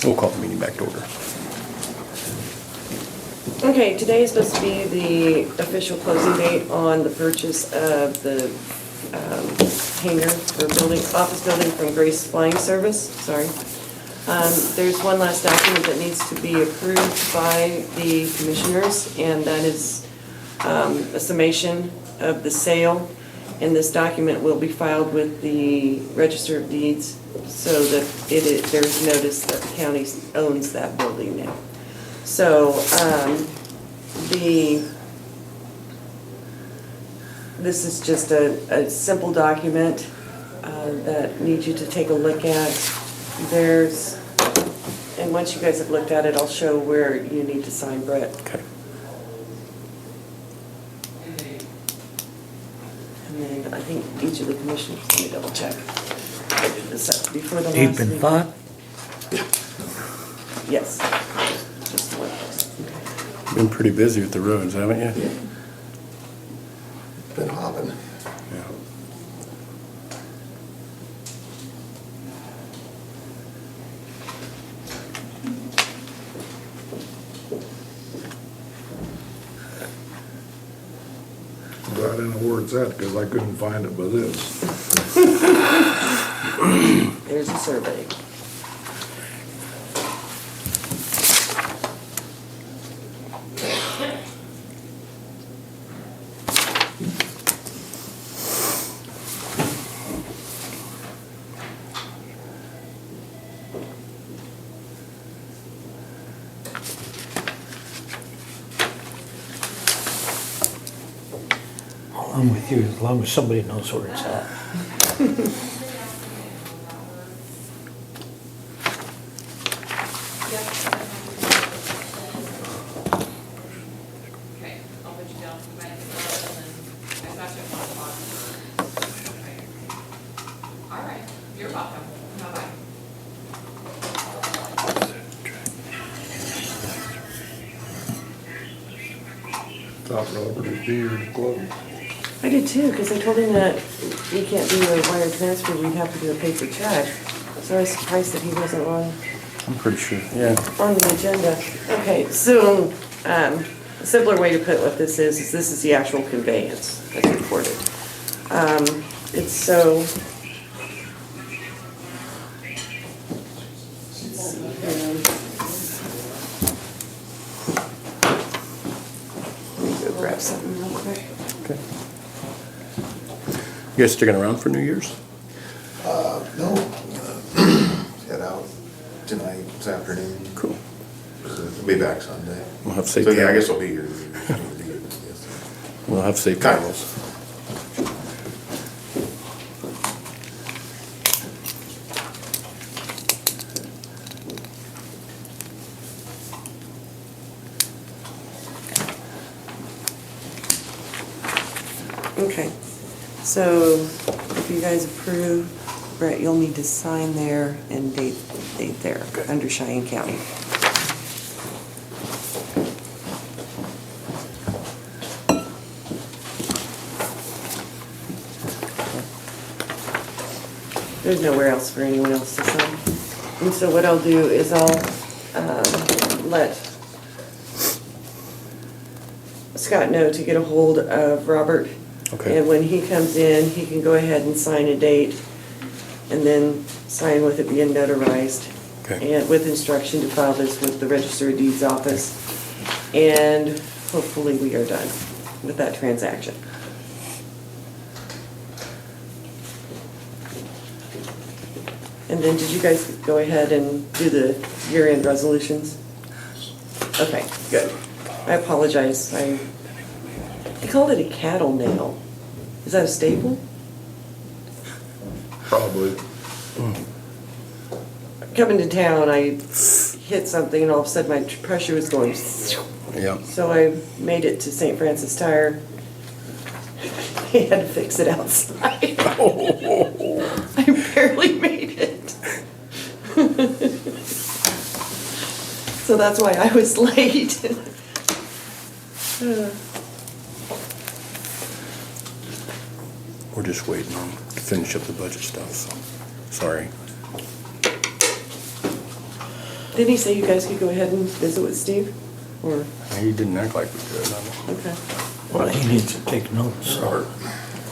We'll call the meeting back to order. Okay, today is supposed to be the official closing date on the purchase of the hangar for office building from Grace Flying Service, sorry. There's one last document that needs to be approved by the commissioners, and that is a summation of the sale. And this document will be filed with the Register of Deeds so that there's notice that the county owns that building now. So this is just a simple document that needs you to take a look at. And once you guys have looked at it, I'll show where you need to sign, Brett. Okay. And then I think each of the commissioners, let me double check. I did this up before the last Deep in meeting. thought? Yes. Just one place. Okay. Been pretty busy with the roads, haven't you? Been hopping. Yeah. Glad I know where it's at, because I couldn't find it by this. There's a survey. I'm with you, as long as somebody knows where it's at. Okay, I'll put you down for my, and then I got you at 1 o'clock. Okay. All right, you're welcome. Bye-bye. Thought Robert would be here to close. I did too, because I told him that we can't do a wire transfer, we'd have to do a paper check. So I was surprised that he wasn't I'm pretty sure, yeah. on the agenda. Okay, so, a simpler way to put what this is this is the actual conveyance that's reported. It's so. Let's see here. Let me go grab something real quick. Okay. You guys sticking around for New Year's? No. Head out tonight, this afternoon. Cool. I'll be back Sunday. We'll have safe So yeah, I travels. guess I'll be here. We'll have safe Kind of. travels. Okay, so if you guys approve, Brett, you'll need to sign there and date there, under Cheyenne County. There's nowhere else for anyone else to sign. And so what I'll do is I'll let Scott know to get a hold of Robert. Okay. And when he comes in, he can go ahead and sign a date and then sign with it being notarized. Okay. And with instruction to file this with the Register of Deeds office. And hopefully we are done with that transaction. And then did you guys go ahead and do the year-end resolutions? Okay, good. I apologize. I called it a cattle nail. Is that a staple? Probably. Coming to town, I hit something and all of a sudden my pressure was going. Yeah. So I made it to St. Francis Tire. They had to fix it outside. I barely made it. So that's why I was late. We're just waiting on to finish up the budget stuff, so, sorry. Didn't he say you guys could go ahead and visit with Steve? Or, He didn't act like we could. I don't okay. Well, he needs to take notes. know.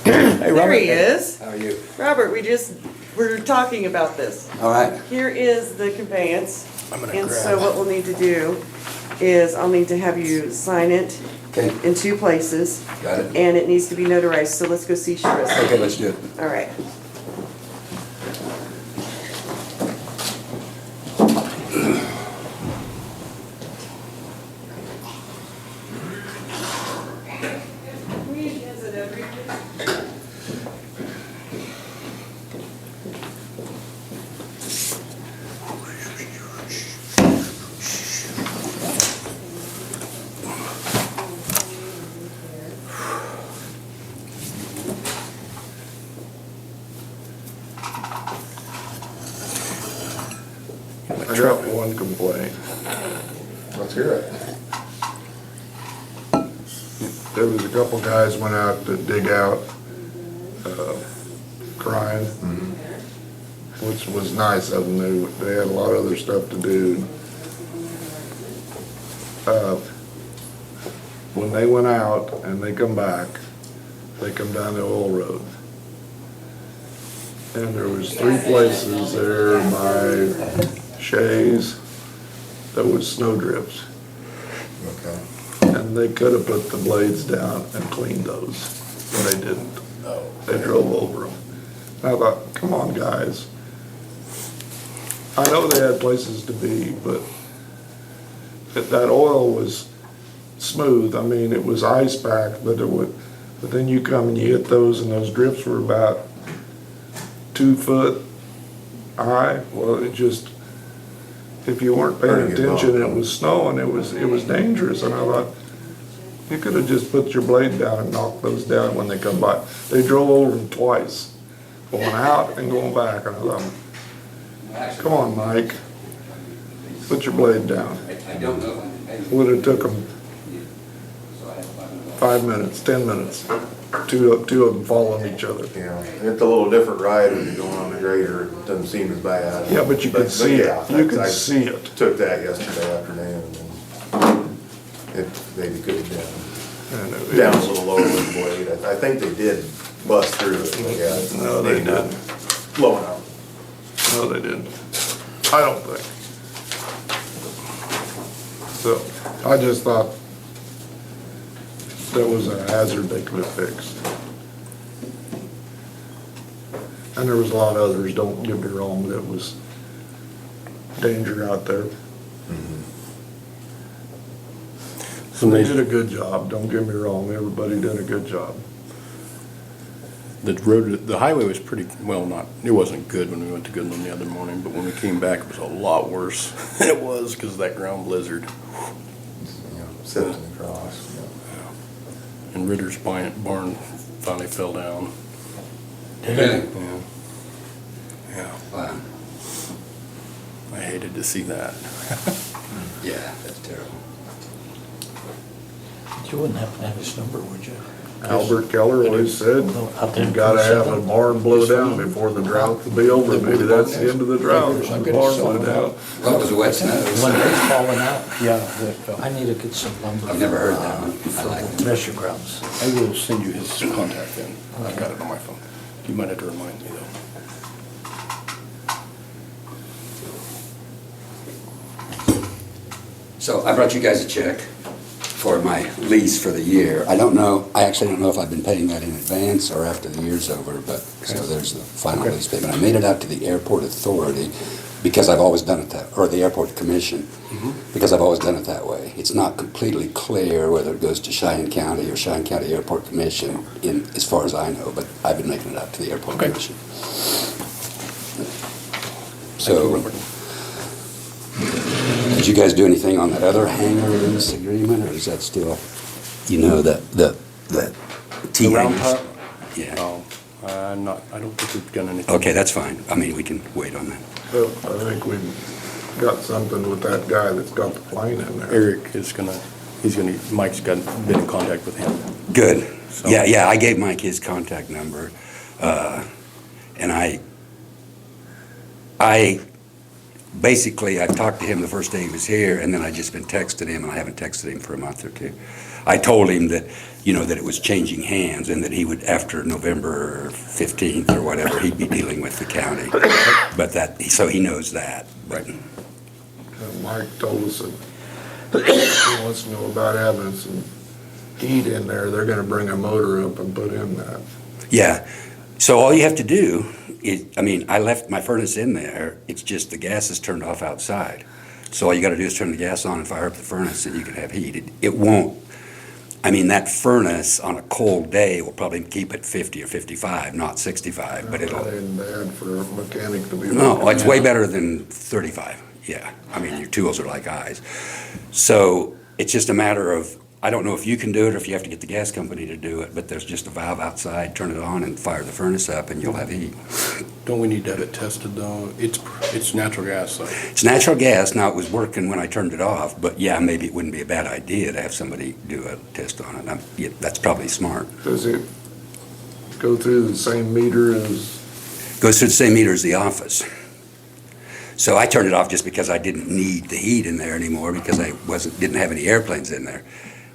There he is. How are you? Robert, we're talking about this. All right. Here is the conveyance. I'm gonna And grab so it. what we'll need to do is I'll need to have you sign it Okay. in 2 places. Got it. And it needs to be notarized, so let's go see Sharissa. Okay, let's do it. All right. I got one complaint. Let's hear it. There was a couple guys went out to dig out, crying, which was nice of them. They had a lot of other stuff to do. When they went out and they come back, they come down the oil road. And there was 3 places there by Shays that was snow drifts. Okay. And they could have put the blades down and cleaned those, but they didn't. They drove over them. And I thought, come on, guys. I know they had places to be, but that oil was smooth. I mean, it was ice packed, but then you come and you hit those and those drifts were about 2 foot high. Well, it just, if you weren't paying Pretty good attention and bump. it was snowing, it was dangerous. And I thought, you could have just put your blade down and knocked those down when they come by. They drove over them twice, going out and going back. And I thought, come on, Mike, put your blade down. I don't know. Would have took them 5 minutes, 10 minutes, two of them following each other. Yeah, it's a little different ride when you're going on the grader, it doesn't seem as bad. Yeah, but you could see it. yeah, You could I see it. Took that yesterday afternoon, and it maybe could have And it been down a was- little lower with the blade. I think they did bust through it, but yeah. it's No, they maybe not didn't. Blowing out. No, they didn't. I don't think. So, I just thought that was a hazard they could have fixed. And there was a lot of others, don't get me wrong, that was danger out there. So They did a good job, don't get me wrong, everybody did a good job. the highway was pretty, well, it wasn't good when we went to Goodland the other morning, but when we came back, it was a lot worse than it was because of that ground blizzard. You know, sifting across. And Ritter's barn finally fell down. Really? Yeah. Yeah, Wow. I hated to see that. Yeah, that's terrible. You wouldn't happen to have his number, would you? Albert Keller always said, No, out there you in gotta have a 27. barn blow down before the drought will be over. Maybe that's the end of the drought, the barn blow down. Well, it was a wet snow. When it's falling out, Yeah. I need to get some lumber. I've never heard that one. I like it. Measure grounds. I will send you his contact then. I've got it on my phone. You might have to remind me though. So I brought you guys a check for my lease for the year. I actually don't know if I've been paying that in advance or after the year's over, but, so there's the final lease payment. I made it out to the airport authority because I've always done it or the airport commission, because I've always done it that way. It's not completely clear whether it goes to Cheyenne County or Cheyenne County Airport Commission as far as I know, but I've been making it out to the airport Okay. commission. Thank you, So, Robert. did you guys do anything on that other hangar lease agreement, or is that still, the T The round hangars? top? Yeah. Oh, I don't think we've done anything. Okay, that's fine. I mean, we can wait on that. So I think we've got something with that guy that's got the plane in there. Eric is Mike's been in contact with him. Good. So- Yeah, I gave Mike his contact number, and I basically, I talked to him the first day he was here, and then I just been texting him, and I haven't texted him for a month or two. I told him that, that it was changing hands, and that he would, after November 15th or whatever, he'd be dealing with the county. But so he knows that, but. Mike told us that he wants to know about having some heat in there. They're gonna bring a motor up and put in that. Yeah, so all you have to do is, I left my furnace in there, it's just the gas is turned off outside. So all you gotta do is turn the gas on and fire up the furnace and you can have heat. It won't, that furnace on a cold day will probably keep it 50 or 55, not 65, but it'll, That ain't bad for a mechanic to be. no, it's way better than 35, yeah. Your tools are like eyes. So it's just a matter of, I don't know if you can do it or if you have to get the gas company to do it, but there's just a valve outside, turn it on and fire the furnace up and you'll have heat. Don't we need to have it tested though? It's natural gas though. It's natural gas. Now, it was working when I turned it off, but yeah, maybe it wouldn't be a bad idea to have somebody do a test on it. Yeah, that's probably smart. Does it go through the same meter as, Goes through the same meter as the office. So I turned it off just because I didn't need the heat in there anymore because I didn't have any airplanes in there.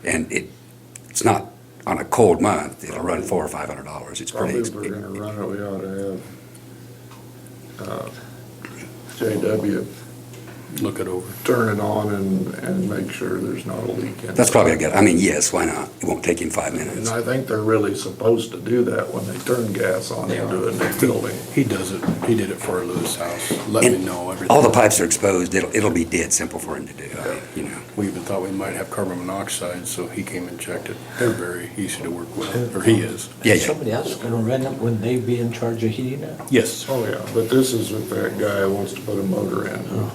And it's not, on a cold month, it'll run $400 or $500. It's probably pretty if we're expensive. gonna run it, we ought to have, JW Look it over. turn it on and make sure there's not a leak in it. That's probably a good, yes, why not? It won't take him 5 And minutes. I think they're really supposed to do that when they turn gas on into a new building. He does it. He did it for our Lewis house. Let me And know everything. all the pipes are exposed. It'll be dead simple for him to do. We even thought we might have carbon monoxide, so he came and checked it. They're very easy to work with, or he is. Yeah, Is yeah. somebody else gonna rent it when they be in charge of heating it? Yes. Oh, yeah, but this is with that guy who wants to put a motor in.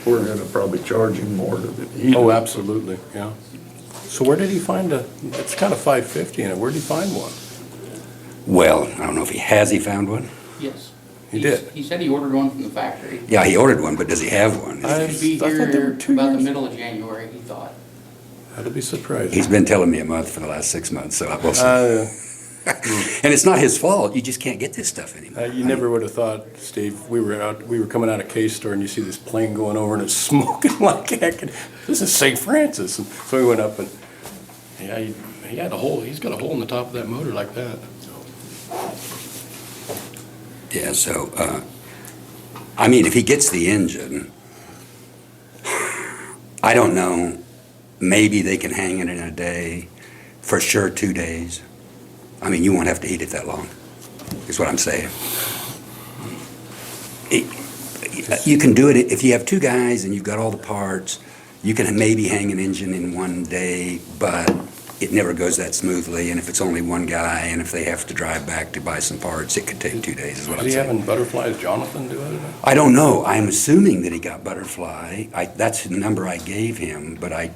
We're gonna probably charge him more to heat it. Oh, absolutely, yeah. So where did he find it's kind of 550 in it. Where did he find one? Well, I don't know if he found one? Yes. He did? He said he ordered one from the factory. Yeah, he ordered one, but does he have one? I- It should be thought they were here 2 about the years. middle of January, he thought. That'd be surprising. He's been telling me a month for the last 6 months, so we'll see. Uh, And it's not his fault. You just can't get this stuff anymore. You never would have thought, Steve, we were coming out of K-Store and you see this plane going over and it's smoking like heck. And this is St. Francis. And so we went up and, yeah, he had he's got a hole in the top of that motor like that. Yeah, so, if he gets the engine, I don't know, maybe they can hang it in a day, for sure 2 days. You won't have to heat it that long, is what I'm saying. You can do it, if you have 2 guys and you've got all the parts, you can maybe hang an engine in 1 day, but it never goes that smoothly, and if it's only 1 guy, and if they have to drive back to buy some parts, it could take 2 days, is what Is I'm he saying. having butterflies, Jonathan, do it? I don't know. I'm assuming that he got Butterfly. That's the number I gave him, but I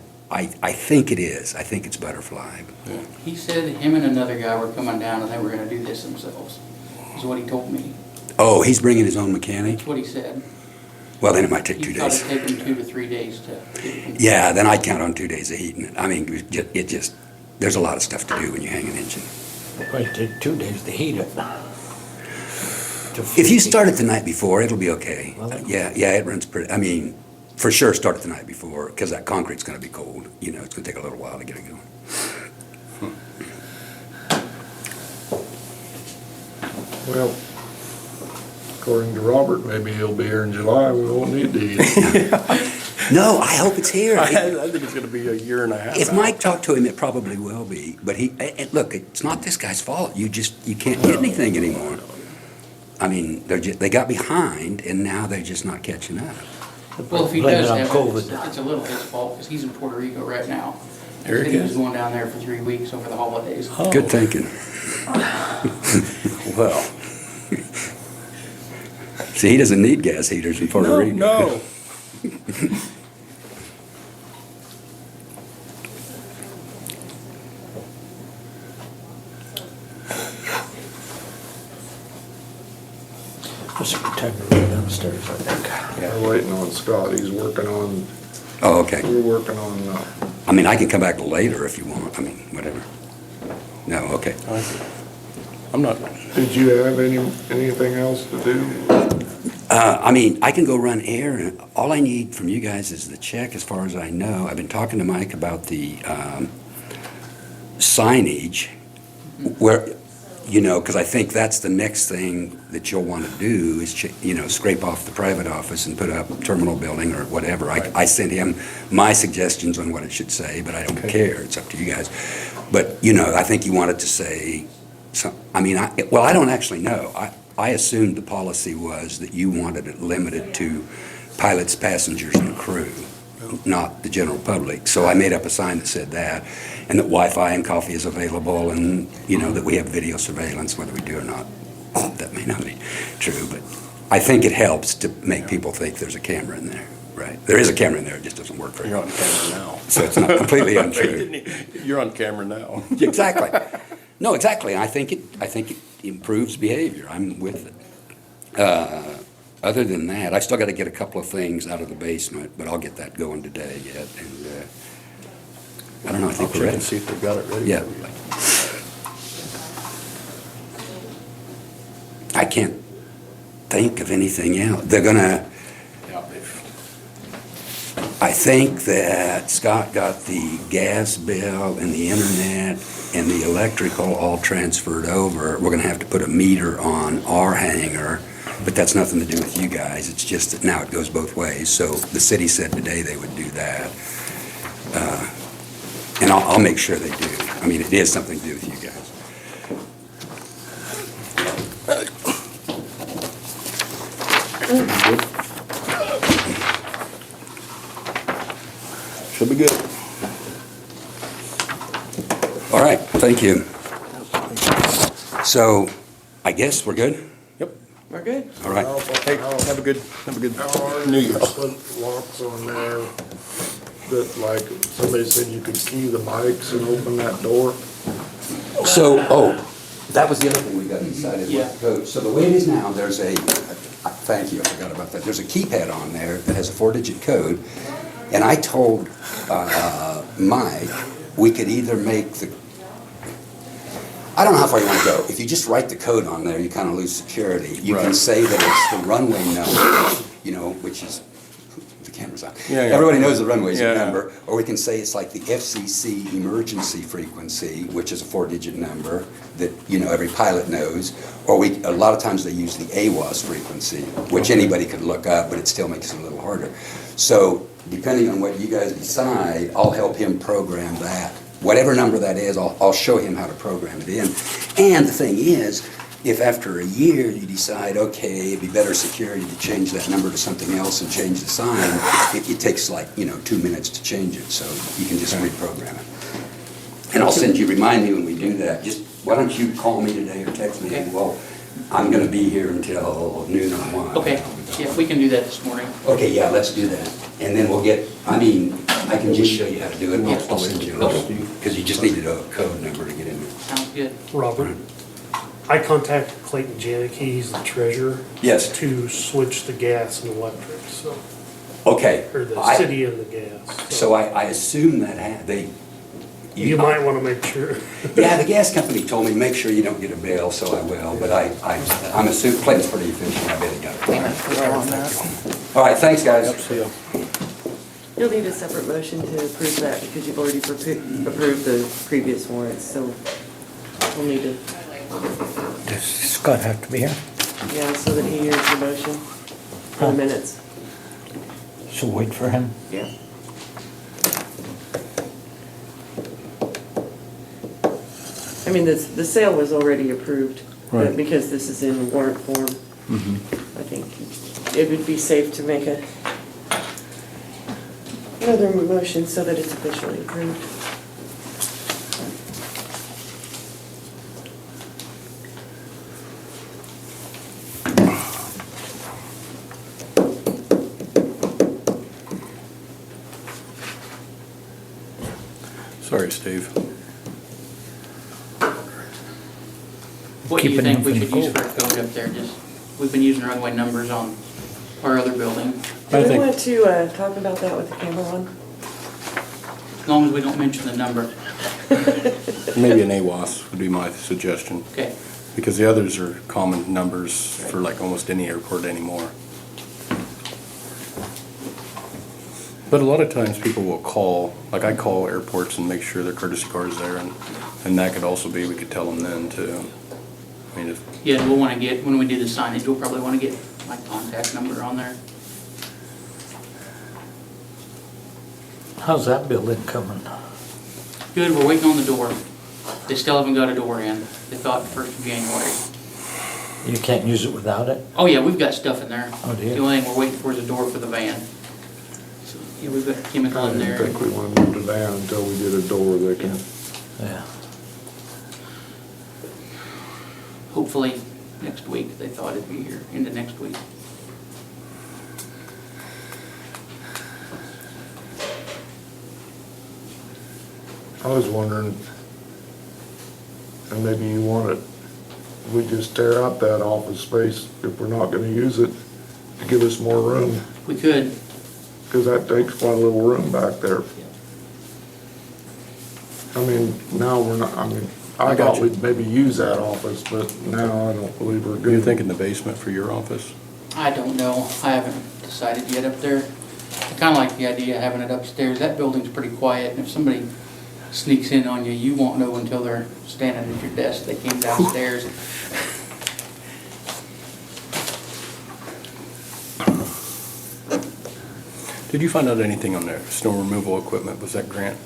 think it is. I think it's Butterfly. He said him and another guy were coming down and they were gonna do this themselves, is what he told me. Oh, he's bringing his own mechanic? That's what he said. Well, then it might take He 2 thought days. it'd take him 2 to 3 days to get it complete. Yeah, then I'd count on 2 days of heating it. There's a lot of stuff to do when you hang an engine. Probably take 2 days to heat it. If you start it the night before, it'll be okay. Well, Yeah, it runs pretty, for sure start it the night before, because that concrete's gonna be cold. It's gonna take a little while to get it going. Well, according to Robert, maybe he'll be here in July, we won't need to heat it. No, I hope it's here. I think it's gonna be a year and a half. If out. Mike talked to him, it probably will be, but look, it's not this guy's fault, you can't get anything anymore. They got behind, and now they're just not catching up. Well, if he Blame does it on have COVID. it, it's a little his fault, because he's in Puerto Rico right now. Eric Said he was is? going down there for 3 weeks over the holidays. Oh. Good thinking. Well, See, he doesn't need gas heaters in Puerto Rico. no. Just time to run downstairs, I think. We're waiting on Scott, he's working on, Oh, okay. we're working on, I can come back later if you want, whatever. No, okay. I'm not, did you have anything else to do? I mean, I can go run air, and all I need from you guys is the check, as far as I know. I've been talking to Mike about the signage, where, you know, because I think that's the next thing that you'll want to do is, you know, scrape off the private office and put up terminal building or whatever. I sent him my suggestions on what it should say, but I don't care. It's up to you guys. But, you know, I think he wanted to say, I mean, I don't actually know. I assumed the policy was that you wanted it limited to pilots, passengers, and crew, not the general public. So I made up a sign that said that, and that Wi-Fi and coffee is available, and, you know, that we have video surveillance, whether we do or not. That may not be true, but I think it helps to make people think there's a camera in there, right? There is a camera in there, it just doesn't work very You're well. on camera now. So it's not completely untrue. You're on camera now. Exactly. No, exactly. I think it improves behavior. I'm with it. Other than that, I still got to get a couple of things out of the basement, but I'll get that going today yet. And I don't know. I I'll think we're check ready. and see if they've got it ready. Yeah. I can't think of anything else. They're gonna. Yeah, they've- I think that Scott got the gas bill and the internet and the electrical all transferred over. We're gonna have to put a meter on our hangar, but that's nothing to do with you guys. It's just that now it goes both ways. So the city said today they would do that. And I'll make sure they do. I mean, it is something to do with you guys. Should be good. All right, thank you. So I guess we're good? Yep. We're good. All right. Hey, have a good How are New you Year. put locks on there that, like, somebody said you could key the bikes and open that door? So, that was the other thing we got decided with the code. So the way it is now, there's thank you, I forgot about that. There's a keypad on there that has a 4-digit code. And I told Mike, we could either make I don't know how far you want to go. If you just write the code on there, you kind of lose security. You can Right. say that it's the runway number, you know, which is, the camera's on. Yeah, yeah. Everybody knows the runway's Yeah. number. Or we can say it's like the FCC emergency frequency, which is a 4-digit number that, you know, every pilot knows. Or a lot of times they use the AWAS frequency, which anybody could look up, but it still makes it a little harder. So depending on what you guys decide, I'll help him program that. Whatever number that is, I'll show him how to program it in. And the thing is, if after a year you decide, okay, it'd be better security to change that number to something else and change the sign, it takes like, 2 minutes to change it, so you can just reprogram it. And I'll remind me when we do that. Just, why don't you call me today or text me? Okay. Well, I'm gonna be here until noon or 1. Okay, yeah, we can do that this morning. Okay, yeah, let's do that. And then we'll I can just show you how to do it. I'll send you a because you just need to know a code number to get in there. Sounds good. Robert, I contacted Clayton Janicki, he's the treasurer, Yes, to switch the gas and electric, so, okay. or the I- city and the gas. So I assume that You might wanna make sure. Yeah, the gas company told me, make sure you don't get a bill, so I will, but I'm assuming Clayton's pretty efficient, I bet he got it. All right, thanks, guys. Yep, see ya. You'll need a separate motion to approve that because you've already approved the previous warrants, so we'll need to, Does Scott have to be here? yeah, so that he hears the motion for the minutes. So wait for him. Yeah. I mean, the sale was already approved, but Right. because this is in warrant form, I think it would be safe to make another motion so that it's officially approved. Sorry, Steve. What do you Keeping think we him should use from for a code up there? Just, we've been using runway numbers on our other building. Do I we think- want to talk about that with the camera on? As long as we don't mention the number. Maybe an AWAS would be my suggestion, Okay, because the others are common numbers for like almost any airport anymore. But a lot of times people will call, like I call airports and make sure their courtesy car is there, and that could also be, we could tell them then too. I mean, if, Yeah, we'll wanna get, when we do the signage, we'll probably wanna get my contact number on there. How's that building coming? Good, we're waiting on the door. They still haven't got a door in. They thought the 1st of January. You can't use it without it? Oh, yeah, we've got stuff in there. Oh, do you? The only thing we're waiting for is a door for the van. So, yeah, we've got chemical I in didn't there. think we wanted to move the van until we did a door that can, Yeah. Hopefully, next week. They thought it'd be here, into next week. I was wondering, and maybe you want it, we just tear out that office space if we're not gonna use it to give us more room, We could. because that takes quite a little room back there. I mean, now we're not, I mean, I I got thought you. we'd maybe use that office, but now I don't believe we're gonna. you're thinking the basement for your office? I don't know. I haven't decided yet up there. I kinda like the idea of having it upstairs. That building's pretty quiet, and if somebody sneaks in on you, you won't know until they're standing at your desk. They came downstairs. Did you find out anything on the snow removal equipment? Was that grant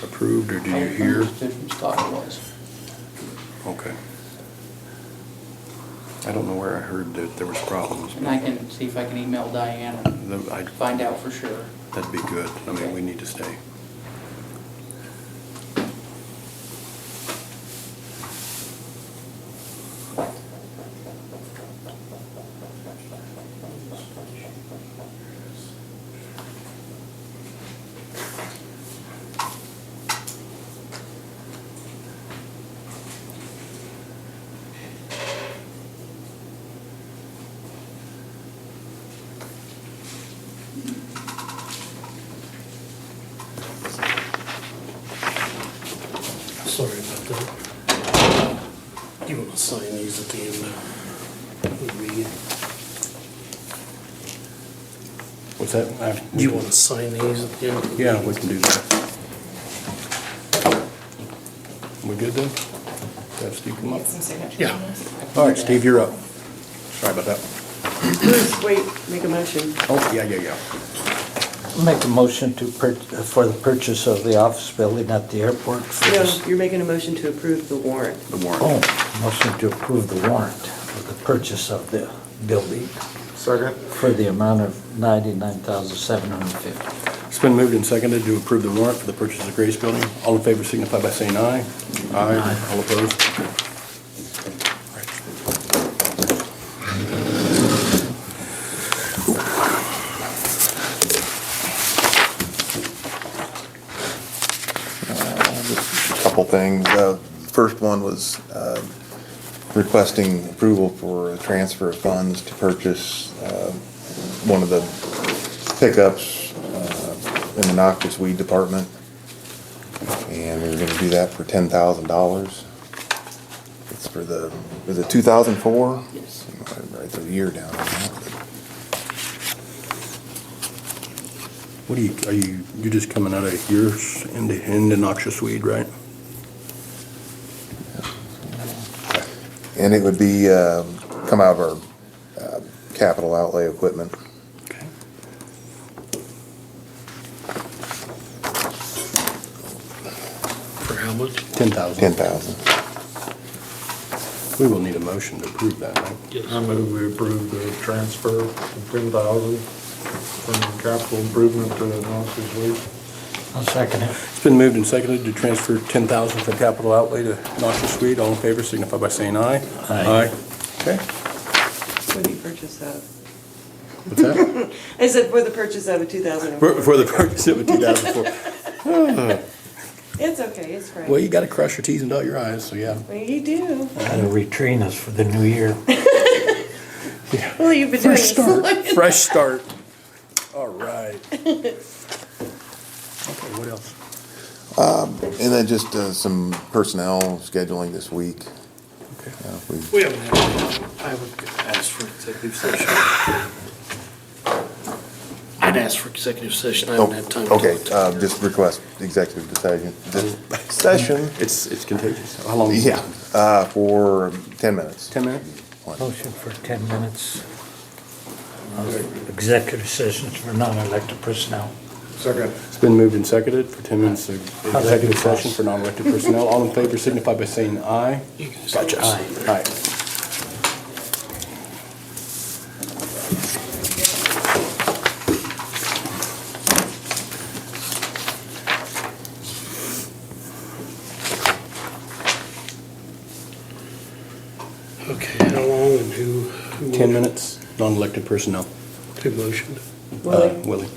approved, or did you hear? Understood from Scott it was. Okay. I don't know where I heard that there was problems. And I can see if I can email Diane and I'd find out for sure. That'd be good. I mean, we need to stay. Sorry about that. You want to sign these at the end of the meeting? What's that? Do you want to sign these at the end? of the Yeah, meeting? we can do that. We good then? Have Steve come up? Get some signatures Yeah. on this? All right, Steve, you're up. Sorry about that. Bruce, wait, make a motion. Oh, yeah. Make a motion to for the purchase of the office building at the airport. For No, this- you're making a motion to approve the warrant. The warrant. Oh, motion to approve the warrant for the purchase of the building Second? for the amount of $99,750. It's been moved and seconded to approve the warrant for the purchase of Grace Building. All in favor signify by saying aye. Aye. All opposed? Couple things. First one was requesting approval for a transfer of funds to purchase one of the pickups in the noxious weed department. And we were gonna do that for $10,000. It's for the, is it 2004? Yes. Write the year down on that. What you're just coming out of yours into noxious weed, right? And it would be, come out of our capital outlay equipment. Okay. For how much? 10,000. 10,000. We will need a motion to approve that, right? I move we approve the transfer of 10,000 from capital improvement to noxious weed. I'll second it. It's been moved and seconded to transfer 10,000 from capital outlay to noxious weed. All in favor signify by saying aye. Aye. Okay. What do you purchase that? What's that? I said for the purchase of a 2004. For the purchase of a 2004. It's okay, it's fine. Well, you gotta cross your Ts and dot your Is, so yeah. Well, you do. Gotta retrain us for the new year. Well, you've been doing Fresh this so start, long. fresh start. All right. Okay, what else? And then just some personnel scheduling this week. Okay. We haven't had, I would ask for executive session. I I'd ask for executive session, I haven't had time to. Okay, just request executive session, It's contagious. How long? yeah, for 10 minutes. 10 minutes? Motion for 10 minutes. Executive sessions for non-elected personnel. Second. It's been moved and seconded for 10 minutes of executive session for non-elected personnel. All in favor signify by saying aye. You can just- Gotcha. Aye. Aye. Okay, how long and who? 10 minutes, non-elected personnel. Who motioned? Willie? Willie.